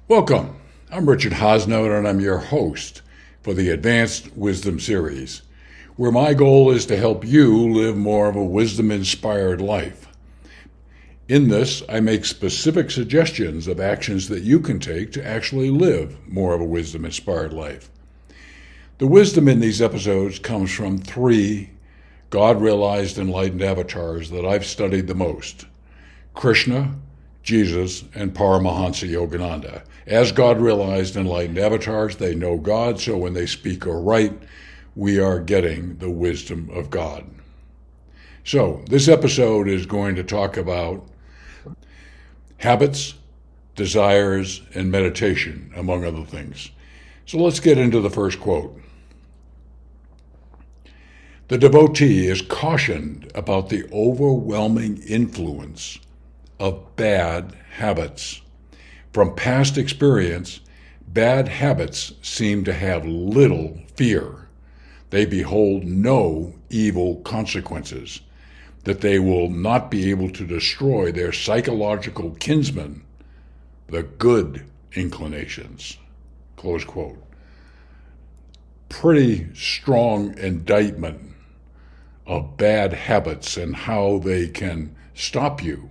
Welcome. I'm Richard HAASNOOT, and I'm your host for the Advanced Wisdom Series, where my goal is to help you live more of a wisdom-inspired life. In this, I make specific suggestions of actions that you can take to actually live more of a wisdom-inspired life. The wisdom in these episodes comes from three God-realized enlightened avatars that I've studied the most: Krishna, Jesus, and Paramahansa Yogananda. As God-realized enlightened avatars, they know God, so when they speak or write, we are getting the wisdom of God. So, this episode is going to talk about habits, desires, and meditation, among other things. So let's get into the first quote. The devotee is cautioned about the overwhelming influence of bad habits. From past experience, bad habits seem to have little fear. They behold no evil consequences, that they will not be able to destroy their psychological kinsmen, the good inclinations. Close quote. Pretty strong indictment of bad habits and how they can stop you,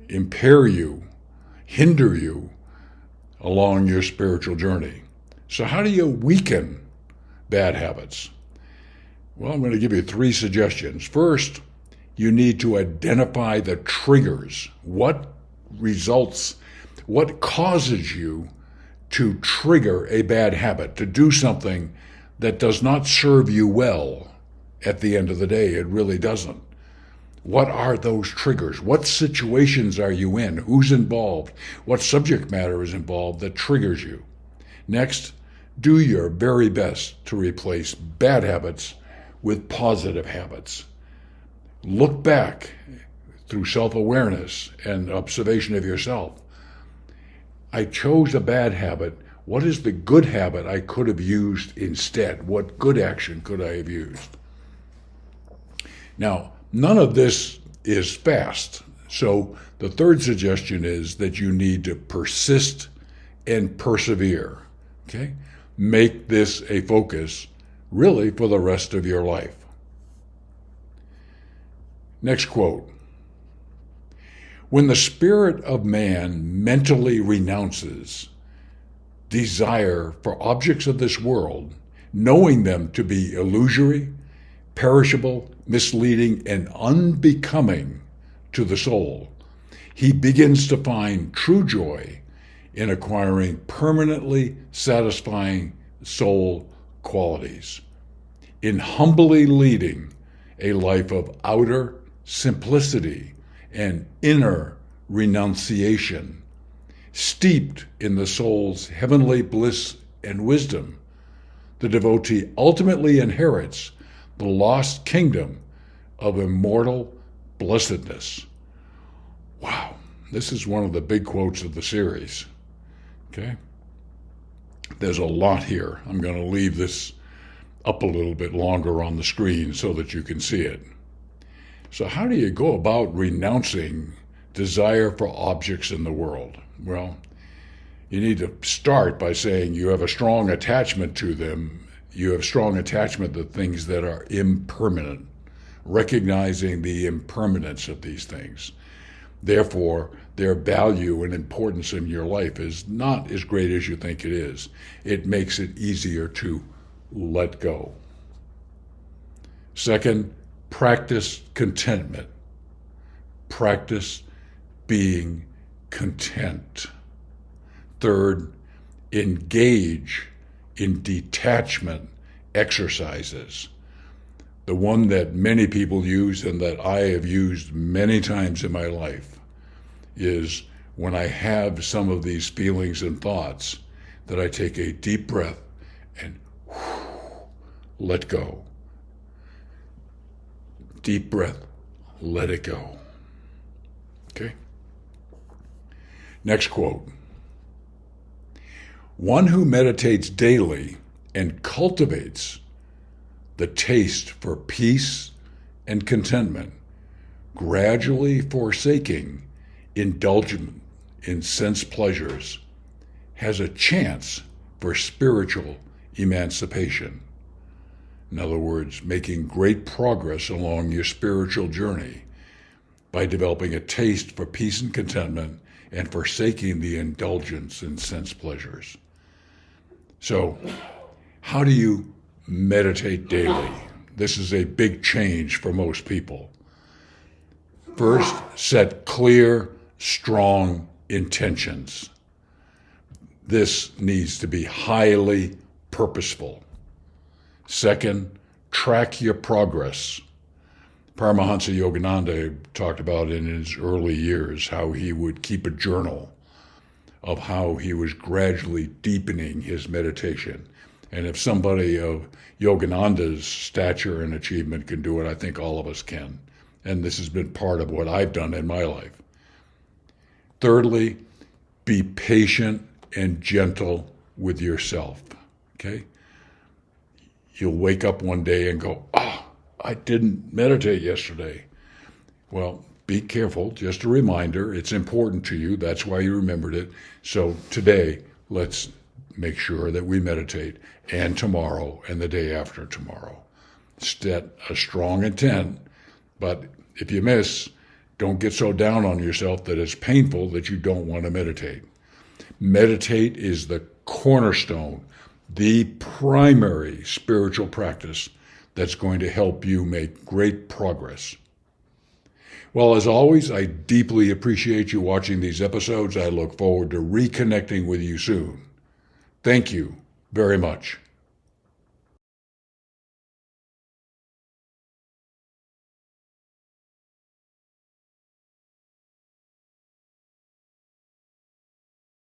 impair you, hinder you along your spiritual journey. So how do you weaken bad habits? Well, I'm going to give you three suggestions. First, you need to identify the triggers. What causes you to trigger a bad habit, to do something that does not serve you well at the end of the day? It really doesn't. What are those triggers? What situations are you in? Who's involved? What subject matter is involved that triggers you? Next, do your very best to replace bad habits with positive habits. Look back through self-awareness and observation of yourself. I chose a bad habit. What is the good habit I could have used instead? What good action could I have used? Now, none of this is fast. So the third suggestion is that you need to persist and persevere. Okay? Make this a focus really for the rest of your life. Next quote. When the spirit of man mentally renounces desire for objects of this world, knowing them to be illusory, perishable, misleading, and unbecoming to the soul, he begins to find true joy in acquiring permanently satisfying soul qualities, in humbly leading a life of outer simplicity and inner renunciation, steeped in the soul's heavenly bliss and wisdom. The devotee ultimately inherits the lost kingdom of immortal blessedness. Wow, this is one of the big quotes of the series. Okay? There's a lot here. I'm going to leave this up a little bit longer on the screen so that you can see it. So how do you go about renouncing desire for objects in the world? Well, you need to start by saying you have a strong attachment to them. You have strong attachment to things that are impermanent, recognizing the impermanence of these things. Therefore, their value and importance in your life is not as great as you think it is. It makes it easier to let go. Second, practice contentment. Practice being content. Third, engage in detachment exercises. The one that many people use and that I have used many times in my life is when I have some of these feelings and thoughts, that I take a deep breath and let go. Deep breath, let it go. Okay? Next quote. One who meditates daily and cultivates the taste for peace and contentment, gradually forsaking indulgence in sense pleasures, has a chance for spiritual emancipation. In other words, making great progress along your spiritual journey by developing a taste for peace and contentment and forsaking the indulgence in sense pleasures. So, how do you meditate daily? This is a big change for most people. First, set clear, strong intentions. This needs to be highly purposeful. Second, track your progress. Paramahansa Yogananda talked about in his early years how he would keep a journal of how he was gradually deepening his meditation. And if somebody of Yogananda's stature and achievement can do it, I think all of us can. And this has been part of what I've done in my life. Thirdly, be patient and gentle with yourself, okay? You'll wake up one day and go, I didn't meditate yesterday. Well, be careful. Just a reminder, it's important to you. That's why you remembered it. So today, let's make sure that we meditate, and tomorrow and the day after tomorrow. Set a strong intent, but if you miss, don't get so down on yourself that it's painful that you don't want to meditate. Meditate is the cornerstone, the primary spiritual practice that's going to help you make great progress. Well, as always, I deeply appreciate you watching these episodes. I look forward to reconnecting with you soon. Thank you very much.